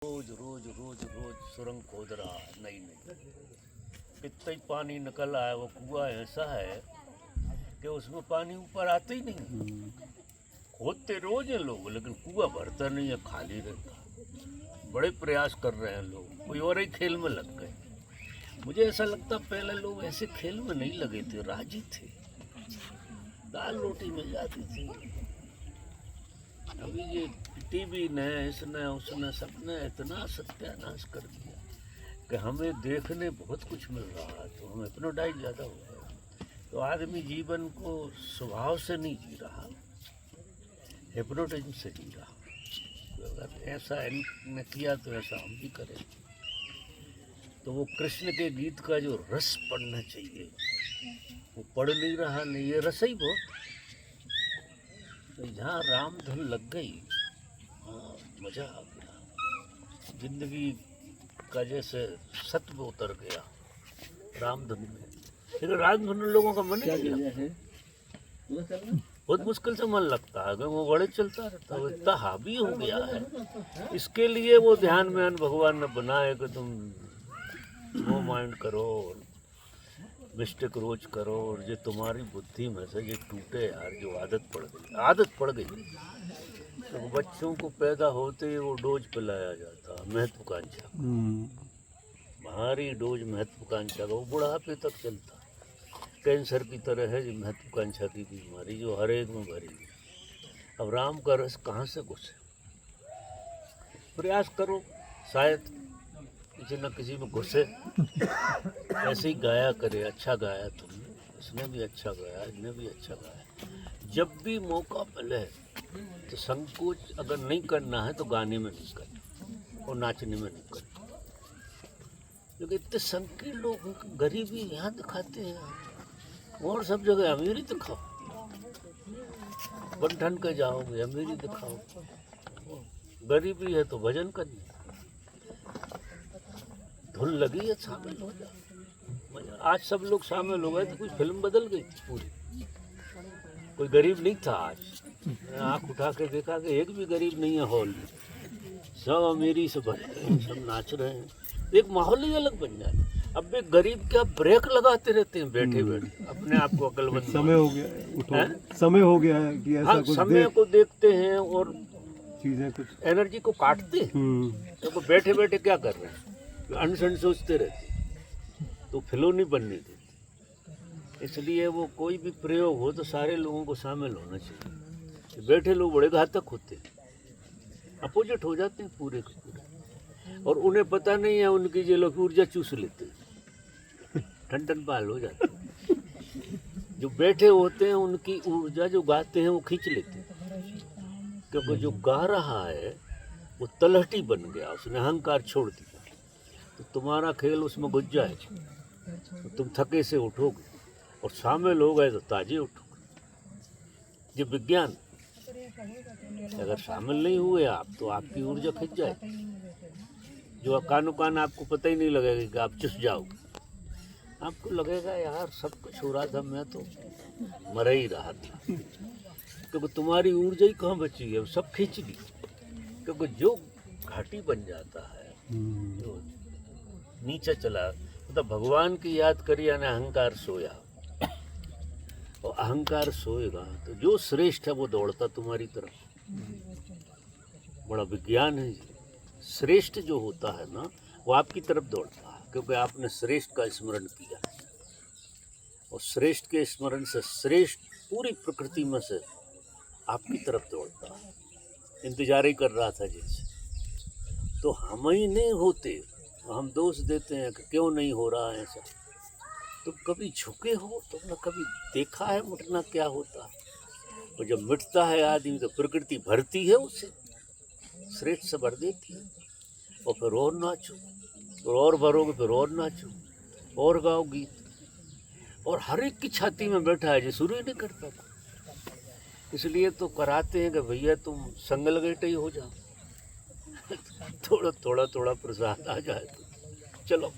रोज रोज रोज रोज सुरंग खोद रहा है नई नई। इतना ही पानी निकल आया, वो कुआं ऐसा है कि उसमें पानी ऊपर आते ही नहीं। खोदते रोज हैं लोग, लेकिन कुआं भरता नहीं है, खाली रहता। बड़े प्रयास कर रहे हैं लोग, कोई और ही खेल में लग गए। मुझे ऐसा लगता पहले लोग ऐसे खेल में नहीं लगे थे, राजी थे, दाल रोटी मिल जाती थी। अभी ये टीवी ने, इसने उसने सबने इतना सत्यानाश कर दिया कि हमें देखने बहुत कुछ मिल रहा है, तो हम हिप्नोटाइज ज़्यादा हो गए। तो आदमी जीवन को स्वभाव से नहीं जी रहा, हिप्नोटिज्म से जी रहा। तो अगर ऐसा इन्होंने किया तो ऐसा हम भी करें। तो वो कृष्ण के गीत का जो रस पढ़ना चाहिए वो पढ़ नहीं रहा, नहीं ये रस ही बहुत। तो जहाँ राम धुन लग गई, हाँ मज़ा आ गया। जिंदगी का जैसे सत्व उतर गया राम धुन में। लेकिन राम धुन लोगों का मन नहीं लगता, बहुत मुश्किल से मन लगता है। अगर वो बड़े चलता रहता है, वो इतना हावी हो गया है। इसके लिए वो ध्यान में भगवान ने बनाए कि तुम नो माइंड करो, मिस्टेक रोज करो, और ये तुम्हारी बुद्धि में से ये टूटे यार, जो आदत पड़ गई। तो बच्चों को पैदा होते ही वो डोज पिलाया जाता, महत्वाकांक्षा, भारी डोज महत्वाकांक्षा का, वो बुढ़ापे तक चलता। कैंसर की तरह है ये महत्वाकांक्षा की बीमारी, जो हर एक में भरी है। अब राम का रस कहाँ से घुसे? प्रयास करो, शायद किसी न किसी में घुसे। ऐसे ही गाया करे, अच्छा गाया तुमने, इसने भी अच्छा गाया, इसने भी अच्छा गाया। जब भी मौका मिले तो संकोच अगर नहीं करना है तो गाने में नहीं करना और नाचने में नहीं करना। क्योंकि इतने संकीर्ण लोग गरीबी यहाँ दिखाते हैं और सब जगह अमीरी दिखाओ, बंधन के जाओगे अमीरी दिखाओ, गरीबी है तो भजन करनी, धुन लगी है शामिल हो जाओ। आज सब लोग शामिल हो गए तो कोई फिल्म बदल गई पूरी। कोई गरीब नहीं था आज, आँख उठा के देखा कि एक भी गरीब नहीं है हॉल में, सब अमीरी से भरे हैं, सब नाच रहे हैं, एक माहौल ही अलग बन जाता। अब भी गरीब क्या ब्रेक लगाते रहते हैं बैठे बैठे, अपने आप को अकलमंद। समय हो गया है, समय हो गया है कि ऐसा कुछ समय को देखते हैं और चीजें कुछ एनर्जी को काटते हैं। तो बैठे बैठे क्या कर रहे हैं, अनसन सोचते रहते, तो फिल्म नहीं बनने देते। इसलिए वो कोई भी प्रयोग हो तो सारे लोगों को शामिल होना चाहिए। बैठे लोग बड़े घातक होते हैं, अपोजिट हो जाते हैं पूरे के पूरे, और उन्हें पता नहीं है उनकी जो लोग ऊर्जा चूस लेते हैं, ठन ठन पाल हो जाते हैं। जो बैठे होते हैं उनकी ऊर्जा जो गाते हैं वो खींच लेते हैं, क्योंकि जो गा रहा है वो तलहटी बन गया, उसने अहंकार छोड़ दिया। तो तुम्हारा खेल उसमें घुस जाएगा, तो तुम थके से उठोगे और शामिल हो गए तो ताजे उठोगे। ये विज्ञान, अगर शामिल नहीं हुए आप तो आपकी ऊर्जा खिंच जाएगी। जो कानो कान आपको पता ही नहीं लगेगा कि आप चुस जाओगे, आपको लगेगा यार सब कुछ हो रहा था, मैं तो मर ही रहा था, क्योंकि तुम्हारी ऊर्जा ही कहाँ बची है, सब खींच ली। क्योंकि जो घाटी बन जाता है, जो नीचे चला, मतलब भगवान की याद करी यानी अहंकार सोया, और अहंकार सोएगा तो जो श्रेष्ठ है वो दौड़ता तुम्हारी तरफ। बड़ा विज्ञान है जी। श्रेष्ठ जो होता है ना वो आपकी तरफ दौड़ता है, क्योंकि आपने श्रेष्ठ का स्मरण किया, और श्रेष्ठ के स्मरण से श्रेष्ठ पूरी प्रकृति में से आपकी तरफ दौड़ता है। इंतजार ही कर रहा था जैसे। तो हम ही नहीं होते, हम दोष देते हैं कि क्यों नहीं हो रहा है ऐसा। तुम कभी झुके हो, तुमने कभी देखा है मिटना क्या होता है? और जब मिटता है आदमी तो प्रकृति भरती है उसे, श्रेष्ठ से भर देती है, और फिर और नाचो, और भरोगे, फिर और नाचो, और गाओ गीत। और हर एक की छाती में बैठा है जो शुरू ही नहीं करता था। इसलिए तो कराते हैं कि भैया तुम संगल गेटे ही हो जाओ, थोड़ा थोड़ा थोड़ा प्रसाद आ जाए तो चलो।